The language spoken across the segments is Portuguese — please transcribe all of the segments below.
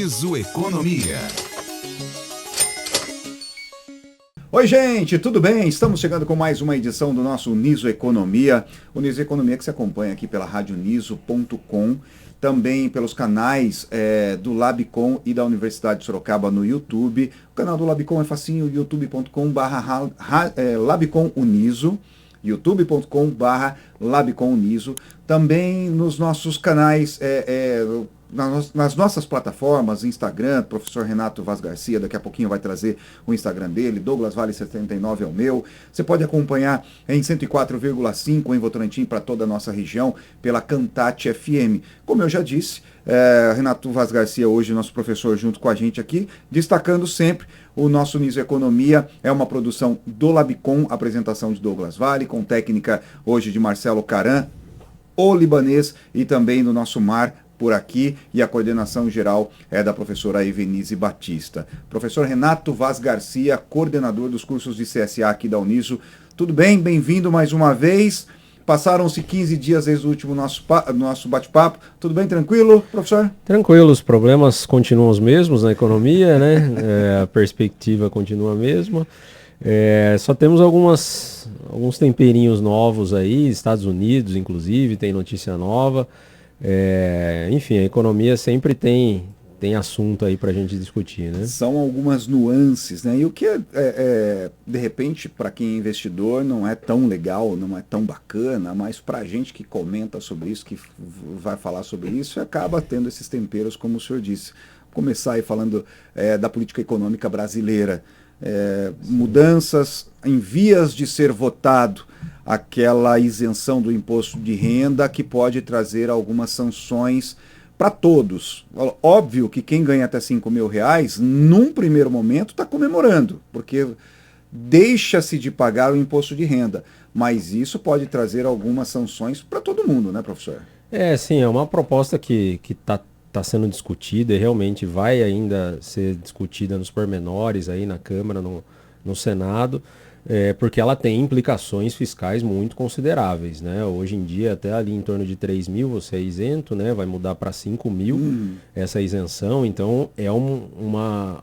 Niso Economia. Oi, gente, tudo bem? Estamos chegando com mais uma edição do nosso Niso Economia. O Niso Economia que se acompanha aqui pela radioniso.com, também pelos canais do Labicom e da Universidade de Sorocaba no YouTube. O canal do Labicom é facinho, youtube.com/Labicom Uniso, youtube.com/Labicom Uniso. Também nos nossos canais, nas nossas plataformas, Instagram, professor Renato Vaz Garcia, daqui a pouquinho vai trazer o Instagram dele, Douglas Vale 79 é o meu. Você pode acompanhar em 104,5 em Votorantim para toda a nossa região, pela Cantate FM. Como eu já disse, Renato Vaz Garcia hoje, nosso professor, junto com a gente aqui, destacando sempre o nosso Niso Economia. É uma produção do Labicom, apresentação de Douglas Vale, com técnica hoje de Marcelo Caran, o libanês, e também do nosso Mar por aqui, e a coordenação geral é da professora Evenise Batista. Professor Renato Vaz Garcia, coordenador dos cursos de CSA aqui da Uniso. Tudo bem? Bem-vindo mais uma vez. Passaram-se 15 dias desde o último nosso bate-papo. Tudo bem? Tranquilo, professor? Tranquilo, os problemas continuam os mesmos na economia, né? A perspectiva continua a mesma. Só temos alguns temperinhos novos aí, Estados Unidos, inclusive, tem notícia nova. Enfim, a economia sempre tem assunto aí para a gente discutir, né? São algumas nuances, né? E o que de repente, para quem é investidor, não é tão legal, não é tão bacana, mas para a gente que comenta sobre isso, que vai falar sobre isso, acaba tendo esses temperos, como o senhor disse. Vou começar aí falando da política econômica brasileira. Mudanças em vias de ser votado, aquela isenção do imposto de renda que pode trazer algumas sanções para todos. Óbvio que quem ganha até R$5.000, num primeiro momento, está comemorando, porque deixa-se de pagar o imposto de renda. Mas isso pode trazer algumas sanções para todo mundo, né, professor? Sim, é uma proposta que está sendo discutida e realmente vai ainda ser discutida nos pormenores aí na Câmara, no Senado. Porque ela tem implicações fiscais muito consideráveis, né? Hoje em dia, até ali em torno de 3 mil você é isento, né? Vai mudar para 5 mil essa isenção. Então, é uma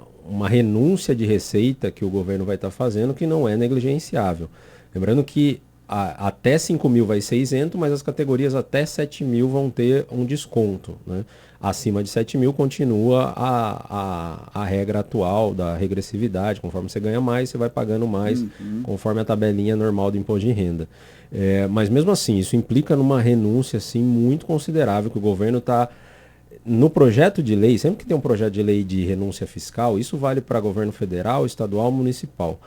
renúncia de receita que o governo vai estar fazendo que não é negligenciável. Lembrando que até 5 mil vai ser isento, mas as categorias até 7 mil vão ter um desconto, né? Acima de 7 mil continua a regra atual da regressividade. Conforme você ganha mais, você vai pagando mais, conforme a tabelinha normal do imposto de renda. Mas mesmo assim, isso implica numa renúncia assim, muito considerável que o governo está... No projeto de lei, sempre que tem um projeto de lei de renúncia fiscal, isso vale para governo federal, estadual, municipal.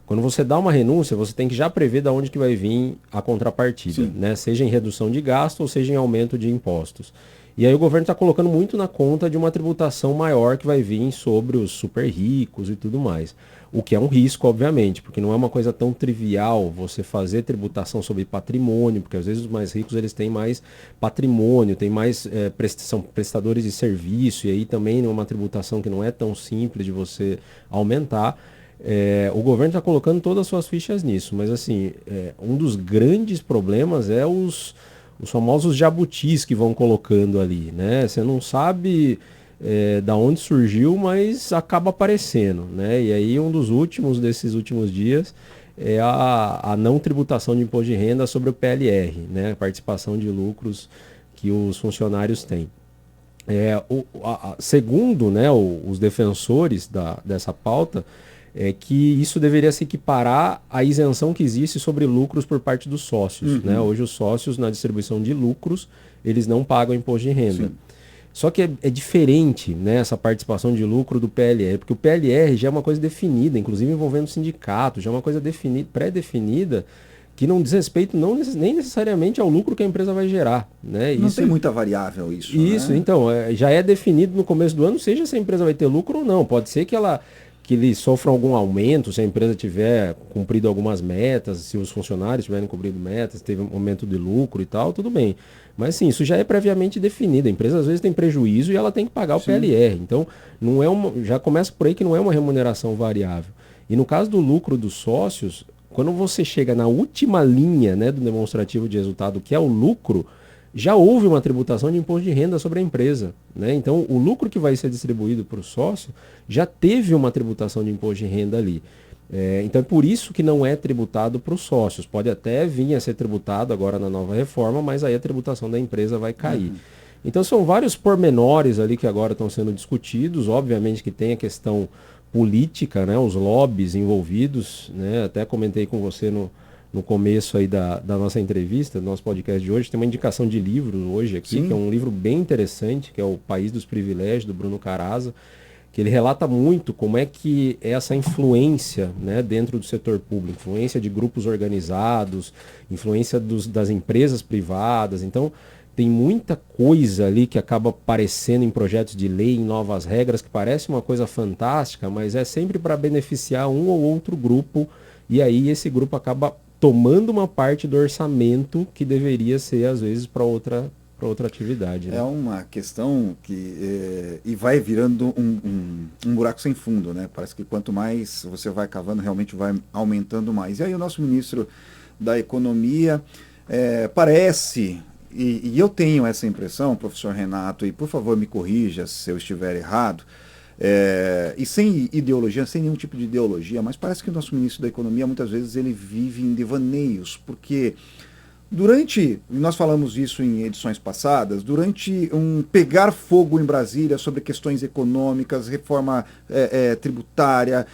Quando você dá uma renúncia, você tem que já prever de onde que vai vir a contrapartida, né? Seja em redução de gasto ou seja em aumento de impostos. E aí o governo está colocando muito na conta de uma tributação maior que vai vir sobre os super ricos e tudo mais. O que é um risco, obviamente, porque não é uma coisa tão trivial você fazer tributação sobre patrimônio, porque às vezes os mais ricos eles têm mais patrimônio, têm mais são prestadores de serviço, e aí também é uma tributação que não é tão simples de você aumentar. O governo está colocando todas as suas fichas nisso, mas assim, um dos grandes problemas é os famosos jabutis que vão colocando ali, né? Você não sabe da onde surgiu, mas acaba aparecendo, né? E aí um desses últimos dias é a não tributação de imposto de renda sobre o PLR, né? A participação de lucros que os funcionários têm. Segundo, né, os defensores dessa pauta, que isso deveria se equiparar à isenção que existe sobre lucros por parte dos sócios, né? Hoje os sócios, na distribuição de lucros, eles não pagam imposto de renda. Sim. Só que é diferente, né, essa participação de lucro do PLR, porque o PLR já é uma coisa definida, inclusive envolvendo sindicato, já é uma coisa pré-definida, que não diz respeito nem necessariamente ao lucro que a empresa vai gerar, né? Não tem muita variável isso, né? Então, já é definido no começo do ano, seja se a empresa vai ter lucro ou não. Pode ser que eles sofram algum aumento, se a empresa tiver cumprido algumas metas, se os funcionários tiverem cumprido metas, teve um aumento de lucro e tal, tudo bem. Mas sim, isso já é previamente definido. A empresa às vezes tem prejuízo e ela tem que pagar o PLR. Então, já começa por aí que não é uma remuneração variável. E no caso do lucro dos sócios, quando você chega na última linha, né, do demonstrativo de resultado, que é o lucro, já houve uma tributação de imposto de renda sobre a empresa, né? Então, o lucro que vai ser distribuído para o sócio já teve uma tributação de imposto de renda ali. Então, é por isso que não é tributado para os sócios. Pode até vir a ser tributado agora na nova reforma, mas aí a tributação da empresa vai cair. Então, são vários pormenores ali que agora estão sendo discutidos. Obviamente que tem a questão política, né? Os lobbies envolvidos, né? Até comentei com você no começo aí da nossa entrevista, do nosso podcast de hoje, tem uma indicação de livro hoje aqui, Sim. que é um livro bem interessante, que é O País dos Privilégios, do Bruno Caraza, que ele relata muito como é que é essa influência, né, dentro do setor público, influência de grupos organizados, influência das empresas privadas. Então, tem muita coisa ali que acaba aparecendo em projetos de lei, em novas regras, que parece uma coisa fantástica, mas é sempre para beneficiar um ou outro grupo, e aí esse grupo acaba tomando uma parte do orçamento que deveria ser, às vezes, para outra atividade. Né? É uma questão que e vai virando um buraco sem fundo, né? Parece que quanto mais você vai cavando, realmente vai aumentando mais. E aí o nosso ministro da Economia parece, e eu tenho essa impressão, professor Renato, e por favor me corrija se eu estiver errado, e sem ideologia, sem nenhum tipo de ideologia, mas parece que o nosso ministro da Economia muitas vezes ele vive em devaneios, porque nós falamos isso em edições passadas, durante um pegar fogo em Brasília sobre questões econômicas, reforma tributária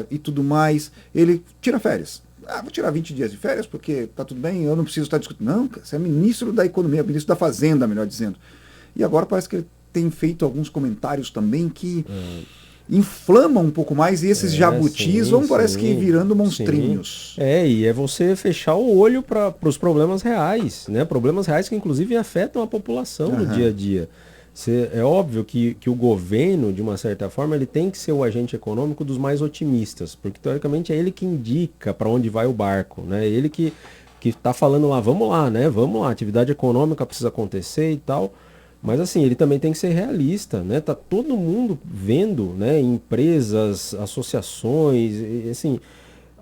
e tudo mais, ele tira férias. Vou tirar 20 dias de férias porque tá tudo bem, eu não preciso estar discutindo. Não, você é ministro da Economia, ministro da Fazenda, melhor dizendo. E agora parece que ele tem feito alguns comentários também que inflamam um pouco mais, e esses jabutis vão, parece que, virando monstrinhos. Sim. E é você fechar o olho para os problemas reais, né? Problemas reais que, inclusive, afetam a população no dia a dia. É óbvio que o governo, de uma certa forma, ele tem que ser o agente econômico dos mais otimistas, porque, teoricamente, é ele que indica para onde vai o barco, né? Ele que está falando vamos lá, né? Vamos lá, atividade econômica precisa acontecer e tal. Mas assim, ele também tem que ser realista, né? Tá todo mundo vendo, né? Empresas, associações, e, assim,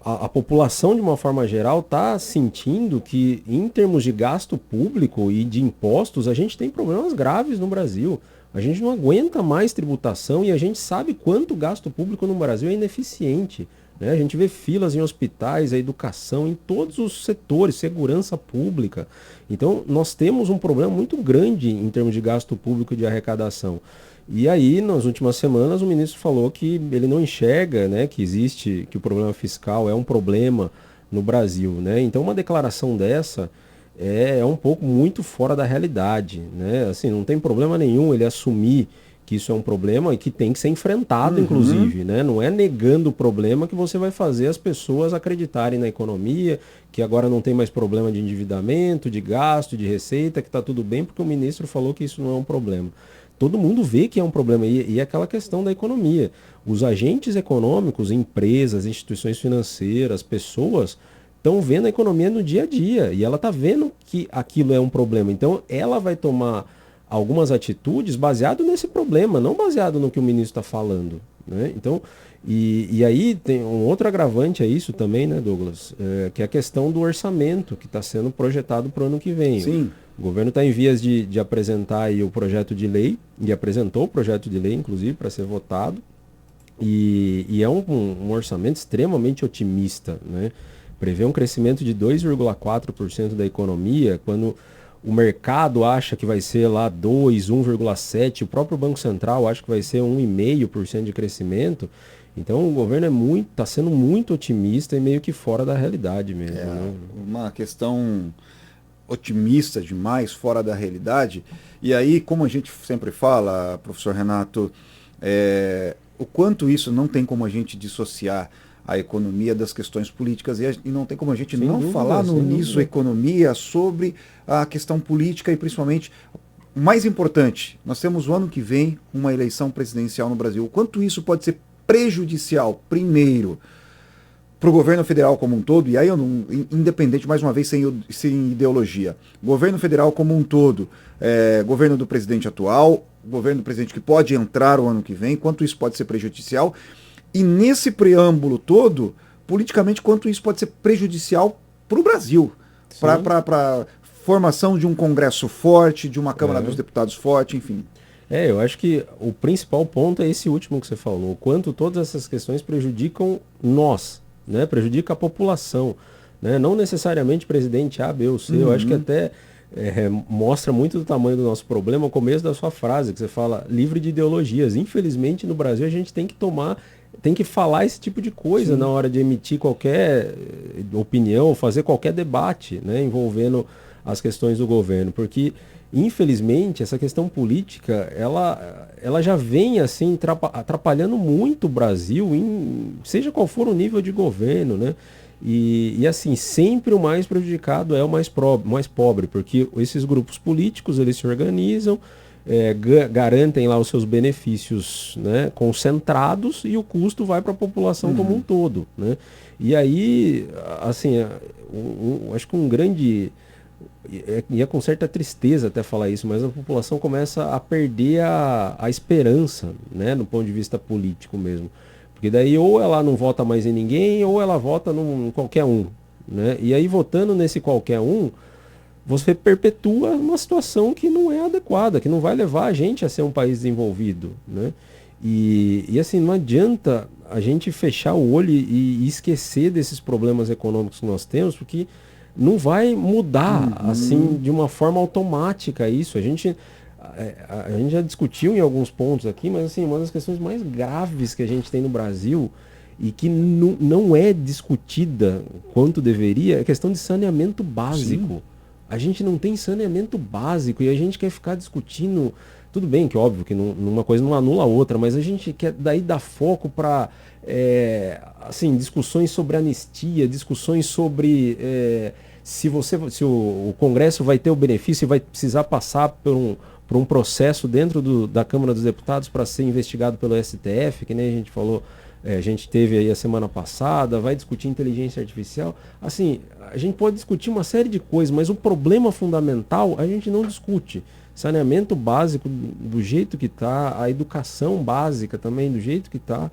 a população de uma forma geral está sentindo que, em termos de gasto público e de impostos, a gente tem problemas graves no Brasil. A gente não aguenta mais tributação e a gente sabe quanto gasto público no Brasil é ineficiente. Né? A gente vê filas em hospitais, a educação, em todos os setores, segurança pública. Então, nós temos um problema muito grande em termos de gasto público e de arrecadação. E aí, nas últimas semanas, o ministro falou que ele não enxerga, né, que o problema fiscal é um problema no Brasil. Né? Então, uma declaração dessa é um pouco muito fora da realidade. Né? Assim, não tem problema nenhum ele assumir que isso é um problema e que tem que ser enfrentado, inclusive, né? Não é negando o problema que você vai fazer as pessoas acreditarem na economia, que agora não tem mais problema de endividamento, de gasto, de receita, que está tudo bem, porque o ministro falou que isso não é um problema. Todo mundo vê que é um problema e é aquela questão da economia. Os agentes econômicos, empresas, instituições financeiras, pessoas, estão vendo a economia no dia a dia e ela está vendo que aquilo é um problema. Então, ela vai tomar algumas atitudes baseado nesse problema, não baseado no que o ministro está falando. Né? Então, e aí tem um outro agravante a isso também, né, Douglas? Que é a questão do orçamento que está sendo projetado para o ano que vem. Sim. O governo está em vias de apresentar aí o projeto de lei, e apresentou o projeto de lei, inclusive, para ser votado, e é um orçamento extremamente otimista. Né? Prevê um crescimento de 2,4% da economia, quando o mercado acha que vai ser lá 2, 1,7%, o próprio Banco Central acha que vai ser 1,5% de crescimento. Então o governo está sendo muito otimista e meio que fora da realidade mesmo. Né? Uma questão otimista demais, fora da realidade. E aí, como a gente sempre fala, professor Renato, o quanto isso não tem como a gente dissociar a economia das questões políticas, e não tem como a gente falar no Nisso Economia sobre a questão política e, principalmente, o mais importante, nós temos o ano que vem uma eleição presidencial no Brasil. O quanto isso pode ser prejudicial, primeiro, para o governo federal como um todo, e aí independente, mais uma vez, sem ideologia, governo federal como um todo, governo do presidente atual, governo do presidente que pode entrar o ano que vem, quanto isso pode ser prejudicial. E nesse preâmbulo todo, politicamente, quanto isso pode ser prejudicial para o Brasil, para formação de um Congresso forte, de uma Câmara dos Deputados forte, enfim. Eu acho que o principal ponto é esse último que você falou, o quanto todas essas questões prejudicam nós, né? Prejudica a população, né? Não necessariamente presidente A, B ou C. Eu acho que até mostra muito do tamanho do nosso problema o começo da sua frase, que você fala livre de ideologias. Infelizmente, no Brasil, a gente tem que falar esse tipo de coisa na hora de emitir qualquer opinião, fazer qualquer debate, né, envolvendo as questões do governo, porque infelizmente essa questão política ela já vem assim atrapalhando muito o Brasil, seja qual for o nível de governo, né? E assim, sempre o mais prejudicado é o mais pobre, porque esses grupos políticos eles se organizam, garantem lá os seus benefícios, né, concentrados, e o custo vai para a população como um todo, né? E aí, assim, acho que um grande... E é com certa tristeza até falar isso, mas a população começa a perder a esperança, né, no ponto de vista político mesmo. Porque daí ou ela não vota mais em ninguém, ou ela vota num qualquer um, né? E aí, votando nesse qualquer um, você perpetua uma situação que não é adequada, que não vai levar a gente a ser um país desenvolvido, né? E assim, não adianta a gente fechar o olho e esquecer desses problemas econômicos que nós temos, porque não vai mudar assim de uma forma automática isso. A gente já discutiu em alguns pontos aqui, mas assim, uma das questões mais graves que a gente tem no Brasil e que não é discutida quanto deveria é a questão de saneamento básico. Sim. A gente não tem saneamento básico e a gente quer ficar discutindo. Tudo bem que óbvio que uma coisa não anula a outra, mas a gente quer daí dar foco para assim, discussões sobre anistia, discussões sobre se o Congresso vai ter o benefício e vai precisar passar por um processo dentro da Câmara dos Deputados para ser investigado pelo STF, que nem a gente falou, a gente teve aí a semana passada, vai discutir inteligência artificial. Assim, a gente pode discutir uma série de coisas, mas o problema fundamental a gente não discute. Saneamento básico do jeito que está, a educação básica também do jeito que está.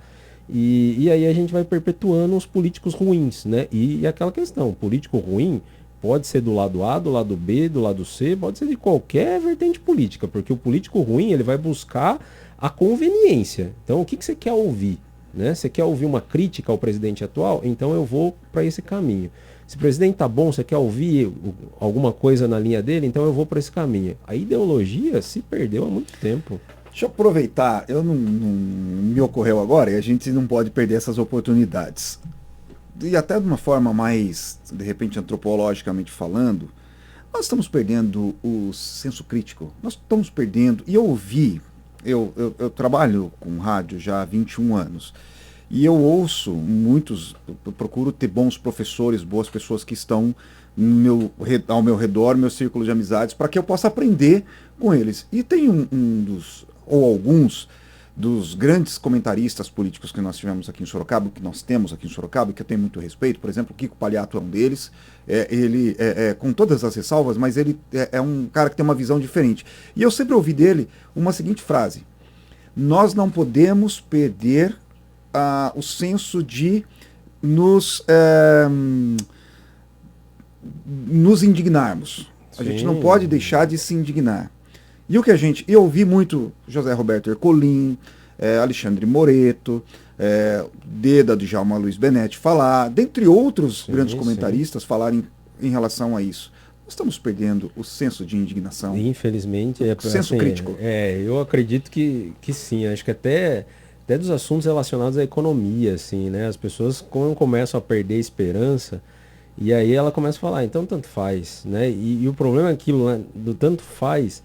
E aí a gente vai perpetuando os políticos ruins, né? E aquela questão, político ruim pode ser do lado A, do lado B, do lado C, pode ser de qualquer vertente política, porque o político ruim ele vai buscar a conveniência. Então, o que você quer ouvir? Né? Você quer ouvir uma crítica ao presidente atual? Então eu vou para esse caminho. Se o presidente tá bom, você quer ouvir alguma coisa na linha dele? Então eu vou para esse caminho. A ideologia se perdeu há muito tempo. Deixa eu aproveitar, não me ocorreu agora, e a gente não pode perder essas oportunidades. E até de uma forma mais, de repente, antropologicamente falando, nós estamos perdendo o senso crítico. Nós estamos perdendo, e eu trabalho com rádio já há 21 anos, e eu ouço eu procuro ter bons professores, boas pessoas que estão ao meu redor, meu círculo de amizades, para que eu possa aprender com eles. E tem alguns dos grandes comentaristas políticos que nós tivemos aqui em Sorocaba, que nós temos aqui em Sorocaba, que eu tenho muito respeito. Por exemplo, o Kiko Palhato é um deles. Ele com todas as ressalvas, mas ele é um cara que tem uma visão diferente. E eu sempre ouvi dele uma seguinte frase: nós não podemos perder o senso de nos indignarmos. A gente não pode deixar de se indignar. E o que eu ouvi muito José Roberto Ercolim, Alexandre Moreto, Deda de Djalma Luiz Benetti falar, dentre outros grandes comentaristas falarem em relação a isso. Nós estamos perdendo o senso de indignação. Infelizmente. O senso crítico. Eu acredito que sim. Acho que até dos assuntos relacionados à economia, assim, né? As pessoas começam a perder a esperança, e aí ela começa a falar, então tanto faz, né? E o problema é aquilo, né? Do tanto faz,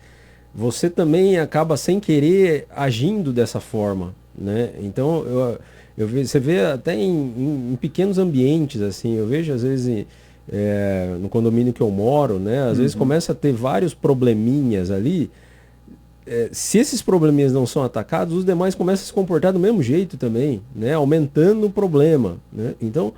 você também acaba sem querer agindo dessa forma, né? Então você vê até em pequenos ambientes, assim, eu vejo às vezes no condomínio que eu moro, né? Às vezes começa a ter vários probleminhas ali. Se esses probleminhas não são atacados, os demais começam a se comportar do mesmo jeito também, né? Aumentando o problema, né? Então,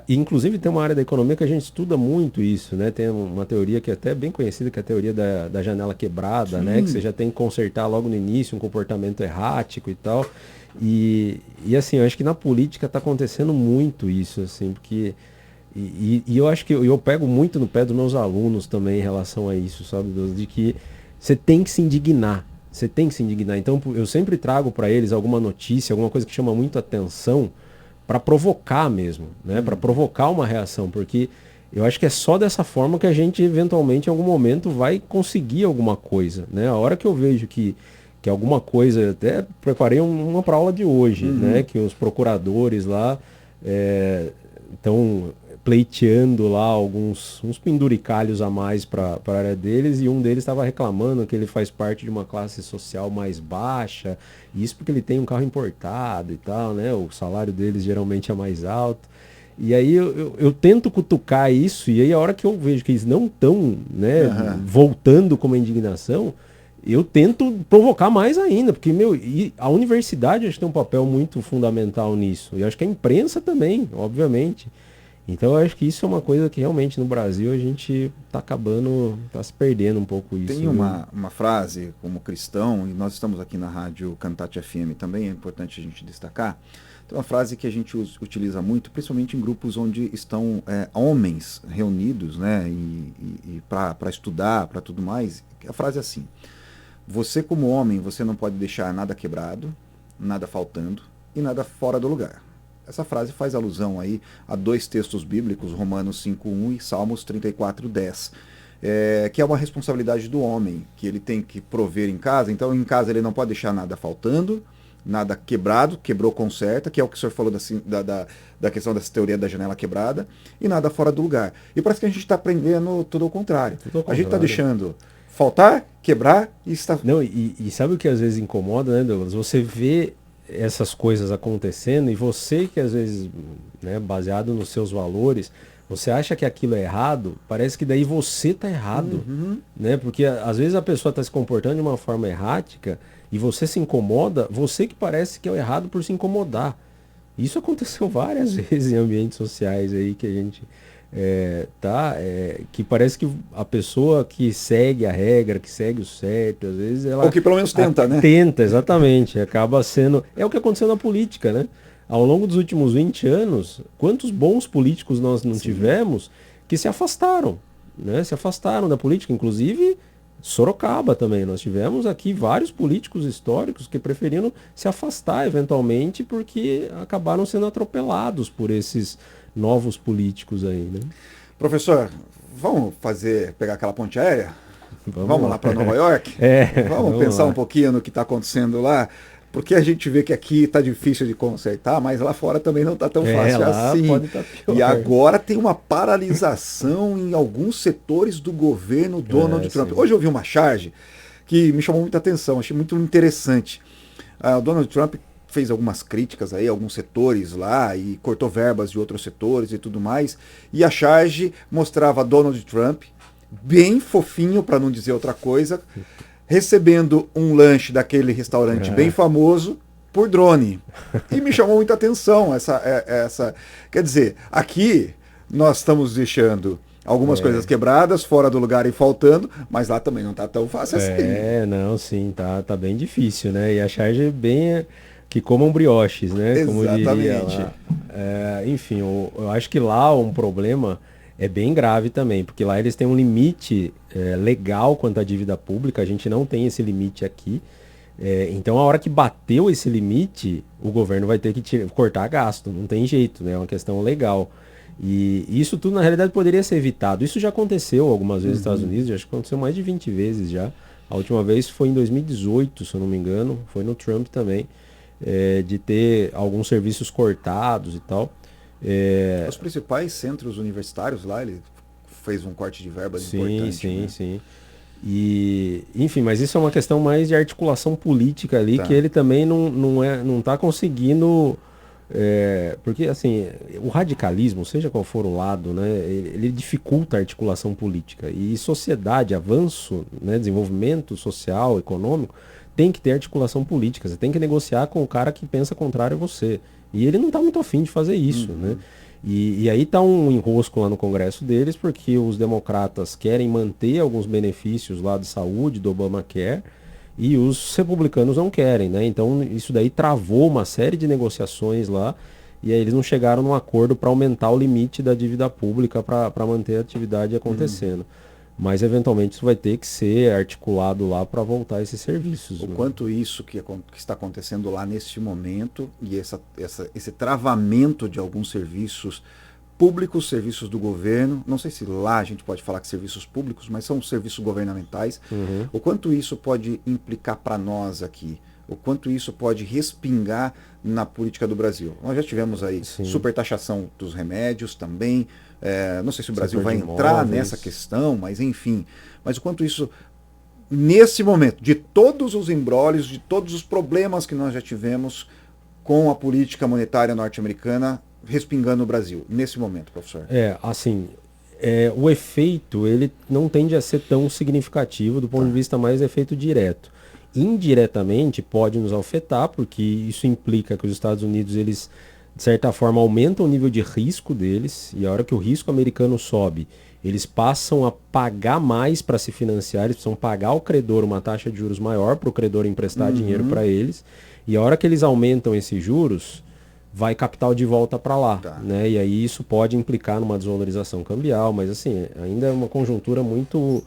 inclusive tem uma área da economia que a gente estuda muito isso, né? Tem uma teoria que é até bem conhecida, que é a teoria da janela quebrada, né? Que você já tem que consertar logo no início um comportamento errático e tal. E assim, eu acho que na política está acontecendo muito isso, assim, porque E eu acho que eu pego muito no pé dos meus alunos também em relação a isso, sabe? De que você tem que se indignar. Você tem que se indignar. Então, eu sempre trago para eles alguma notícia, alguma coisa que chama muito atenção, para provocar mesmo, né? Para provocar uma reação, porque eu acho que é só dessa forma que a gente eventualmente em algum momento vai conseguir alguma coisa, né? A hora que eu vejo que alguma coisa, até preparei uma para aula de hoje, né? Que os procuradores lá estão pleiteando lá uns penduricalhos a mais para a área deles, e um deles estava reclamando que ele faz parte de uma classe social mais baixa, e isso porque ele tem um carro importado e tal, né? O salário deles geralmente é mais alto. E aí eu tento cutucar isso, e aí a hora que eu vejo que eles não estão, né, voltando com uma indignação, eu tento provocar mais ainda, porque, e a universidade acho que tem um papel muito fundamental nisso, e acho que a imprensa também, obviamente. Então eu acho que isso é uma coisa que realmente no Brasil a gente está se perdendo um pouco isso. Tem uma frase como cristão, e nós estamos aqui na rádio Cantate FM também, é importante a gente destacar. Tem uma frase que a gente utiliza muito, principalmente em grupos onde estão homens reunidos, né, e para estudar, para tudo mais. A frase é assim: você como homem, você não pode deixar nada quebrado, nada faltando e nada fora do lugar. Essa frase faz alusão aí a dois textos bíblicos, Romanos 5:1 e Salmos 34:10, que é uma responsabilidade do homem, que ele tem que prover em casa. Então, em casa ele não pode deixar nada faltando, nada quebrado, quebrou, conserta, que é o que o senhor falou da questão dessa teoria da janela quebrada, e nada fora do lugar. E parece que a gente está aprendendo tudo ao contrário. A gente está deixando faltar, quebrar e está... Não, e sabe o que às vezes incomoda, né, Douglas? Você vê essas coisas acontecendo e você que às vezes, né, baseado nos seus valores, você acha que aquilo é errado, parece que daí você está errado, né? Porque às vezes a pessoa está se comportando de uma forma errática e você se incomoda, você que parece que é o errado por se incomodar. Isso aconteceu várias vezes em ambientes sociais aí que a gente que parece que a pessoa que segue a regra, que segue o certo, às vezes ela... Ou que pelo menos tenta, né? Tenta, exatamente. Acaba sendo... É o que aconteceu na política, né? Ao longo dos últimos 20 anos, quantos bons políticos nós não tivemos que se afastaram, né? Se afastaram da política, inclusive Sorocaba também. Nós tivemos aqui vários políticos históricos que preferiram se afastar eventualmente porque acabaram sendo atropelados por esses novos políticos aí, né? Professor, vamos pegar aquela ponte aérea? Vamos lá para Nova York? Vamos pensar lá um pouquinho no que está acontecendo lá? Porque a gente vê que aqui está difícil de consertar, mas lá fora também não está tão fácil assim. Pode tá pior. E agora tem uma paralisação em alguns setores do governo Donald Trump. Sim. Hoje eu vi uma charge que me chamou muita atenção, achei muito interessante. O Donald Trump fez algumas críticas aí, alguns setores lá, e cortou verbas de outros setores e tudo mais. E a charge mostrava Donald Trump, bem fofinho, para não dizer outra coisa, recebendo um lanche daquele restaurante bem famoso por drone. E me chamou muita atenção essa... Quer dizer, aqui nós estamos deixando algumas coisas quebradas, fora do lugar e faltando, mas lá também não está tão fácil assim. Não, sim, tá bem difícil, né? E a charge é bem... que comam brioches, né? Exatamente. Como diria lá. Enfim, eu acho que lá um problema é bem grave também, porque lá eles têm um limite legal quanto à dívida pública, a gente não tem esse limite aqui. Então, a hora que bateu esse limite, o governo vai ter que cortar gasto, não tem jeito, né? É uma questão legal. E isso tudo, na realidade, poderia ser evitado. Isso já aconteceu algumas vezes nos Estados Unidos, acho que aconteceu mais de 20 vezes já. A última vez foi em 2018, se eu não me engano, foi no Trump também. De ter alguns serviços cortados e tal. Os principais centros universitários lá, ele fez um corte de verbas importante. Sim. E, enfim, mas isso é uma questão mais de articulação política ali, que ele também não está conseguindo... porque, assim, o radicalismo, seja qual for o lado, né, ele dificulta a articulação política. E sociedade, avanço, né, desenvolvimento social, econômico, tem que ter articulação política. Você tem que negociar com o cara que pensa contrário a você. E ele não está muito afim de fazer isso, né? E aí está um enrosco lá no Congresso deles, porque os democratas querem manter alguns benefícios lá de saúde, do Obamacare, e os republicanos não querem, né? Então isso daí travou uma série de negociações lá, e aí eles não chegaram num acordo para aumentar o limite da dívida pública para manter a atividade acontecendo. Mas eventualmente isso vai ter que ser articulado lá para voltar esses serviços. O quanto isso que está acontecendo lá neste momento e esse travamento de alguns serviços públicos, serviços do governo, não sei se lá a gente pode falar que serviços públicos, mas são serviços governamentais, o quanto isso pode implicar para nós aqui, o quanto isso pode respingar na política do Brasil. Nós já tivemos aí supertaxação dos remédios também, não sei se o Brasil vai entrar nessa questão, mas enfim, mas o quanto isso, nesse momento, de todos os embrólios, de todos os problemas que nós já tivemos com a política monetária norte-americana, respingando no Brasil, nesse momento, professor? O efeito, ele não tende a ser tão significativo do ponto de vista mais efeito direto. Indiretamente pode nos afetar, porque isso implica que os Estados Unidos, eles, de certa forma, aumentam o nível de risco deles, e a hora que o risco americano sobe, eles passam a pagar mais para se financiar, eles precisam pagar ao credor uma taxa de juros maior para o credor emprestar dinheiro para eles, e a hora que eles aumentam esses juros, vai capital de volta para lá, né? E aí isso pode implicar numa desvalorização cambial, mas assim, ainda é uma conjuntura muito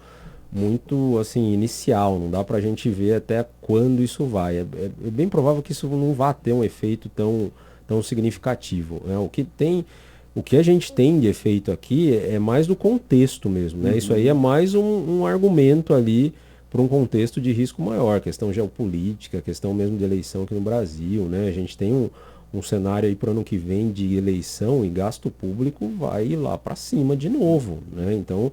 assim, inicial, não dá para a gente ver até quando isso vai. É bem provável que isso não vá ter um efeito tão significativo, né? O que a gente tem de efeito aqui é mais do contexto mesmo, né? Isso aí é mais um argumento ali para um contexto de risco maior, questão geopolítica, questão mesmo de eleição aqui no Brasil, né? A gente tem um cenário aí para o ano que vem de eleição e gasto público vai lá para cima de novo, né? Então,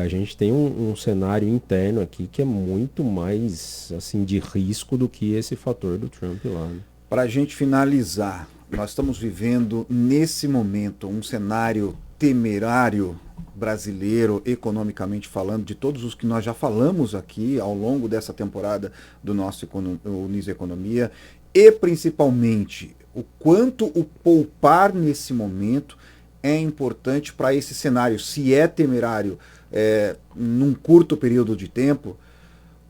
a gente tem um cenário interno aqui que é muito mais assim de risco do que esse fator do Trump lá, né? Para a gente finalizar, nós estamos vivendo nesse momento um cenário temerário brasileiro, economicamente falando, de todos os que nós já falamos aqui ao longo dessa temporada do nosso Unis Economia, e principalmente o quanto o poupar nesse momento é importante para esse cenário, se é temerário num curto período de tempo,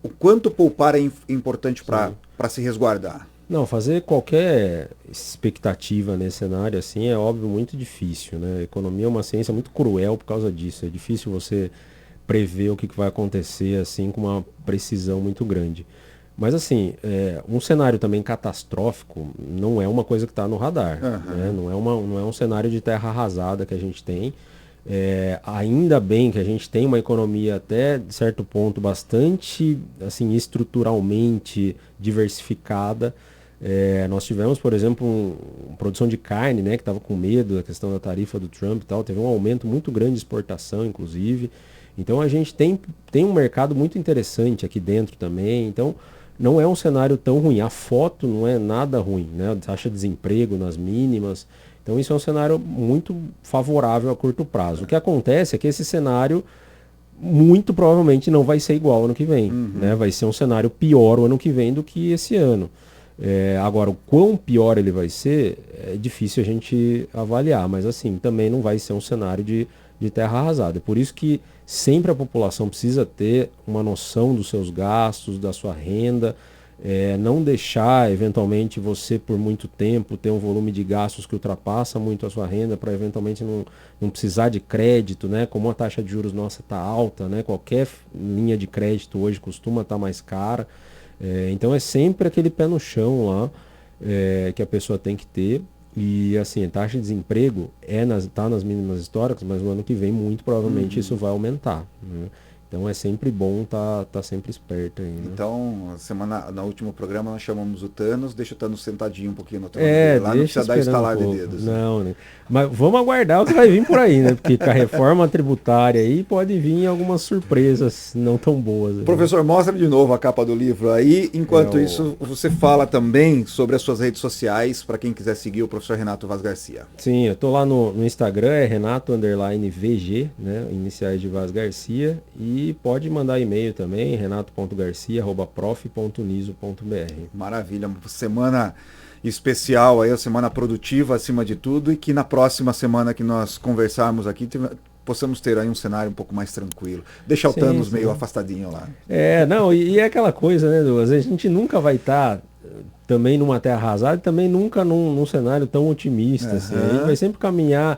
o quanto poupar é importante para se resguardar. Não, fazer qualquer expectativa nesse cenário assim é óbvio muito difícil, né? A economia é uma ciência muito cruel por causa disso. É difícil você prever o que vai acontecer assim com uma precisão muito grande. Mas assim, um cenário também catastrófico não é uma coisa que está no radar, né? Não é um cenário de terra arrasada que a gente tem. Ainda bem que a gente tem uma economia até de certo ponto bastante assim, estruturalmente diversificada. Nós tivemos, por exemplo, produção de carne, né, que estava com medo da questão da tarifa do Trump e tal, teve um aumento muito grande de exportação, inclusive. Então a gente tem um mercado muito interessante aqui dentro também. Então não é um cenário tão ruim. A foto não é nada ruim, né? A taxa de desemprego nas mínimas. Então isso é um cenário muito favorável a curto prazo. O que acontece é que esse cenário muito provavelmente não vai ser igual ano que vem, né? Vai ser um cenário pior o ano que vem do que esse ano. Agora, o quão pior ele vai ser, é difícil a gente avaliar, mas assim, também não vai ser um cenário de terra arrasada. É por isso que sempre a população precisa ter uma noção dos seus gastos, da sua renda, não deixar, eventualmente, você por muito tempo ter um volume de gastos que ultrapassa muito a sua renda para eventualmente não precisar de crédito, né? Como a taxa de juros nossa está alta, né? Qualquer linha de crédito hoje costuma estar mais cara. Então é sempre aquele pé no chão lá que a pessoa tem que ter. E assim, a taxa de desemprego está nas mínimas históricas, mas no ano que vem muito provavelmente isso vai aumentar, né? Então é sempre bom tá sempre esperto aí, né? Então, no último programa nós chamamos o Thanos, deixa o Thanos sentadinho um pouquinho no trono dele lá, não precisa dar estalar de dedos. Não, né? Mas vamos aguardar o que vai vir por aí, né? Porque com a reforma tributária aí pode vir algumas surpresas não tão boas. Né? Professor, mostra de novo a capa do livro aí. Enquanto isso, você fala também sobre as suas redes sociais, para quem quiser seguir o professor Renato Vaz Garcia. Sim, eu tô lá no Instagram, é Renato_VG, né? Iniciais de Vaz Garcia. E pode mandar e-mail também, renato.garcia@prof.uniso.br. Maravilha, uma semana especial aí, uma semana produtiva acima de tudo, e que na próxima semana que nós conversarmos aqui possamos ter aí um cenário um pouco mais tranquilo. Deixar o Thanos meio afastadinho lá. Não, e é aquela coisa, né, Douglas? A gente nunca vai estar também numa terra arrasada e também nunca num cenário tão otimista. Assim. A gente vai sempre caminhar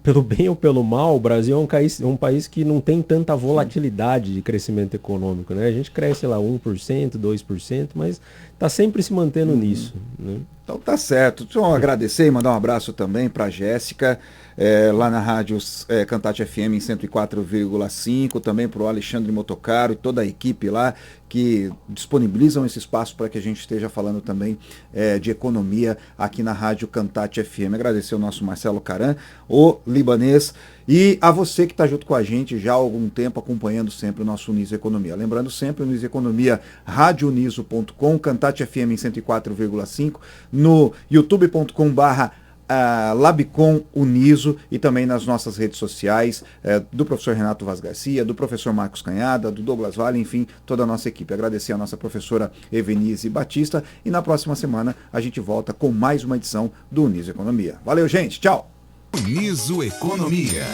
pelo bem ou pelo mal. O Brasil é um país que não tem tanta volatilidade de crescimento econômico. Né? A gente cresce lá 1%, 2%, mas está sempre se mantendo nisso. Né? Então tá certo. Deixa eu agradecer e mandar um abraço também para a Jéssica, lá na rádio Cantate FM em 104,5, também para o Alexandre Motocaro e toda a equipe lá que disponibilizam esse espaço para que a gente esteja falando também de economia aqui na rádio Cantate FM. Agradecer ao nosso Marcelo Caran, o libanês, e a você que está junto com a gente já há algum tempo acompanhando sempre o nosso Uniso Economia. Lembrando sempre, o Uniso Economia, radiouniso.com, Cantate FM em 104,5, no youtube.com/Labicom Uniso e também nas nossas redes sociais do professor Renato Vaz Garcia, do professor Marcos Canhada, do Douglas Vale, enfim, toda a nossa equipe. Agradecer a nossa professora Evenise Batista e na próxima semana a gente volta com mais uma edição do Uniso Economia. Valeu, gente, tchau! Uniso Economia.